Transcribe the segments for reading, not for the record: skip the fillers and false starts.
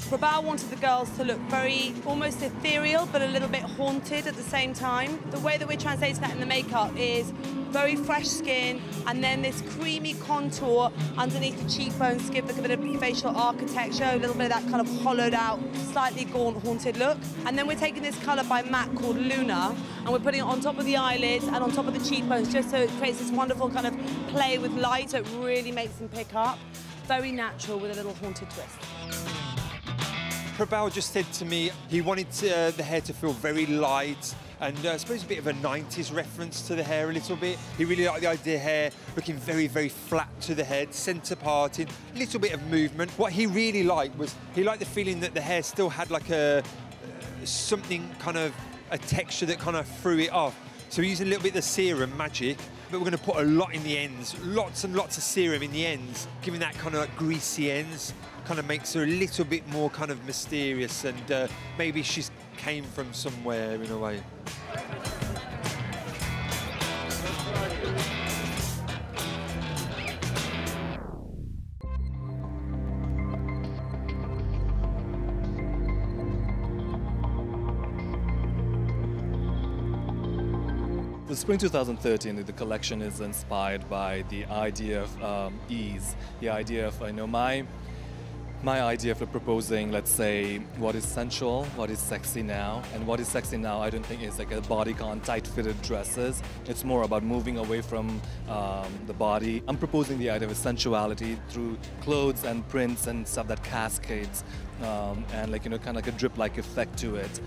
Prabal wanted the girls to look very almost ethereal, but a little bit haunted at the same time. The way that we're translating that in the makeup is very fresh skin, and then this creamy contour underneath the cheekbones to give a bit of facial architecture, a little bit of that kind of hollowed out, slightly gaunt, haunted look. And then we're taking this colour by MAC called Luna, and we're putting it on top of the eyelids and on top of the cheekbones, just so it creates this wonderful kind of play with light, so it really makes them pick up. Very natural with a little haunted twist. Prabal just said to me he wanted the hair to feel very light, and I suppose a bit of a 90s reference to the hair a little bit. He really liked the idea of hair looking very, very flat to the head, centre parting, a little bit of movement. What he really liked was, he liked the feeling that the hair still had like something kind of, a texture that kind of threw it off. So we used a little bit of serum magic, but we're going to put a lot in the ends, lots and lots of serum in the ends, giving that kind of like greasy ends. Kind of makes her a little bit more kind of mysterious, and maybe she came from somewhere in a way. The Spring 2013, the collection is inspired by the idea of ease, the idea of, my idea for proposing, let's say, what is sensual, what is sexy now, and what is sexy now I don't think is like a bodycon, tight-fitted dresses. It's more about moving away from the body. I'm proposing the idea of sensuality through clothes and prints and stuff that cascades, and like, kind of like a drip-like effect to it.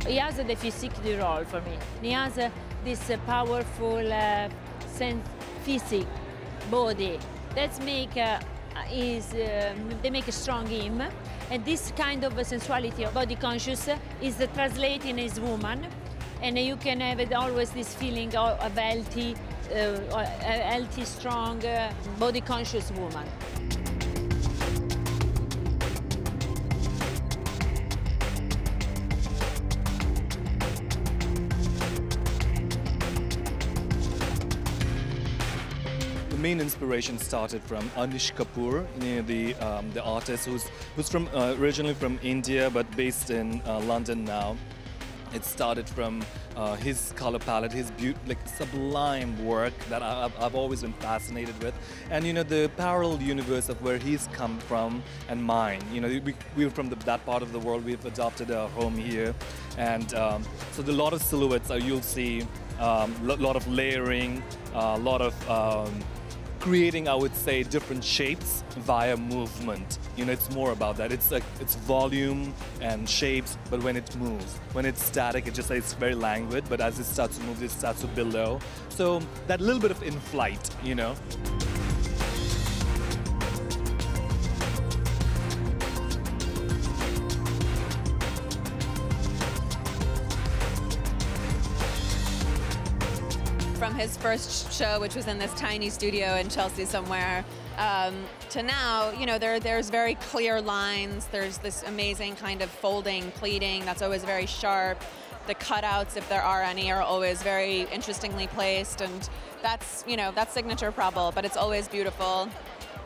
He has the physique du role for me. He has this powerful physique, body. That's make they make a strong him, and this kind of sensuality, body conscious, is translating as woman, and you can have always this feeling of healthy, strong, body conscious woman. The main inspiration started from Anish Kapoor, the artist who's from originally from India but based in London now. It started from his color palette, his sublime work that I've always been fascinated with, and the parallel universe of where he's come from and mine. We're from that part of the world. We've adopted our home here, and so a lot of silhouettes you'll see, a lot of layering, a lot of creating, I would say, different shapes via movement. It's more about that. It's volume and shapes, but when it moves. When it's static, it's very languid, but as it starts to move, it starts to billow. So that little bit of in-flight, From his first show, which was in this tiny studio in Chelsea somewhere, to now, there's very clear lines. There's this amazing kind of folding, pleating that's always very sharp. The cutouts, if there are any, are always very interestingly placed, and that's signature Prabal, but it's always beautiful.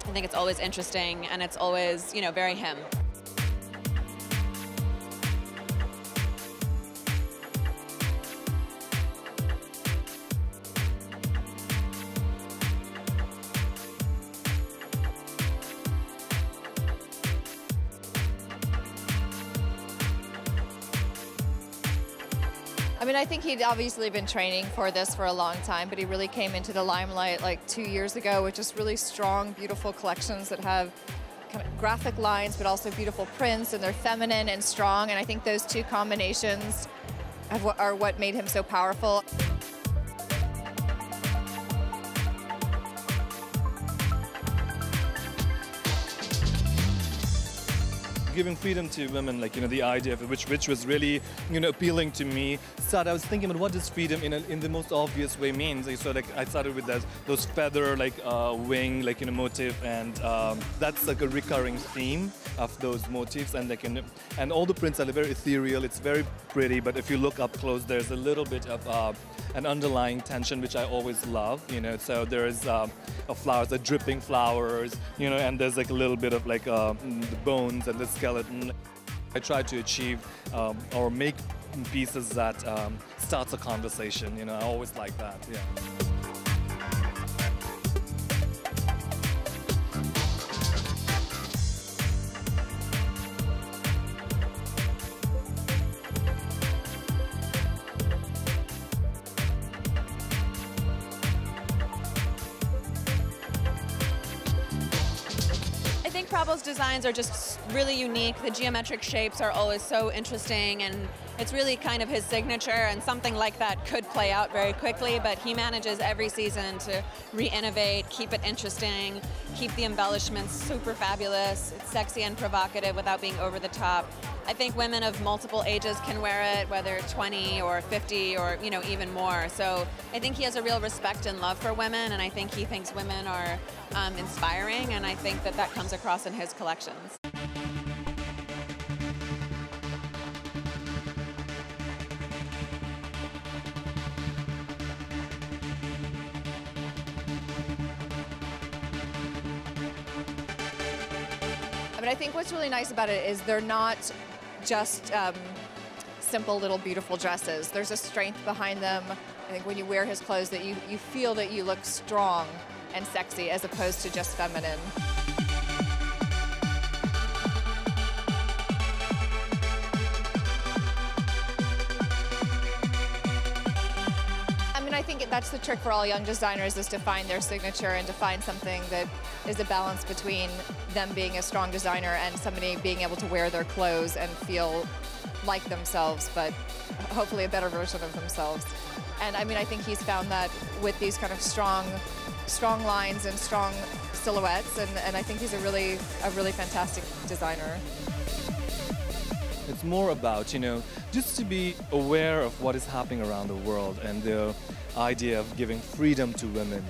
I think it's always interesting, and it's always, very him. I think he'd obviously been training for this for a long time, but he really came into the limelight like 2 years ago with just really strong, beautiful collections that have kind of graphic lines, but also beautiful prints, and they're feminine and strong. And I think those two combinations are what made him so powerful. Giving freedom to women, the idea of which was really, appealing to me. I was thinking about what does freedom in the most obvious way means. So I started with those feather wing motif, and that's like a recurring theme of those motifs, and all the prints are very ethereal. It's very pretty, but if you look up close, there's a little bit of an underlying tension, which I always love, you know. So there is flowers, the dripping flowers, you know, and there's like a little bit of like the bones and the skeleton. I try to achieve or make pieces that starts a conversation, you know. I always like that, yeah. Prabal's designs are just really unique. The geometric shapes are always so interesting, and it's really kind of his signature, and something like that could play out very quickly, but he manages every season to re-innovate, keep it interesting, keep the embellishments super fabulous. It's sexy and provocative without being over the top. I think women of multiple ages can wear it, whether 20 or 50 or, you know, even more. So I think he has a real respect and love for women, and I think he thinks women are inspiring, and I think that that comes across in his collections. I mean, I think what's really nice about it is they're not just simple little beautiful dresses. There's a strength behind them. I think when you wear his clothes that you feel that you look strong and sexy as opposed to just feminine. I mean, I think that's the trick for all young designers, is to find their signature and to find something that is a balance between them being a strong designer and somebody being able to wear their clothes and feel like themselves, but hopefully a better version of themselves. And I mean, I think he's found that with these kind of strong lines and strong silhouettes, and I think he's a really fantastic designer. It's more about, you know, just to be aware of what is happening around the world, and the idea of giving freedom to women,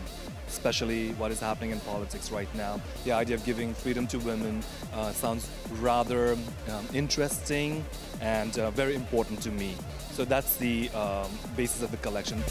especially what is happening in politics right now. The idea of giving freedom to women sounds rather interesting and very important to me. So that's the basis of the collection.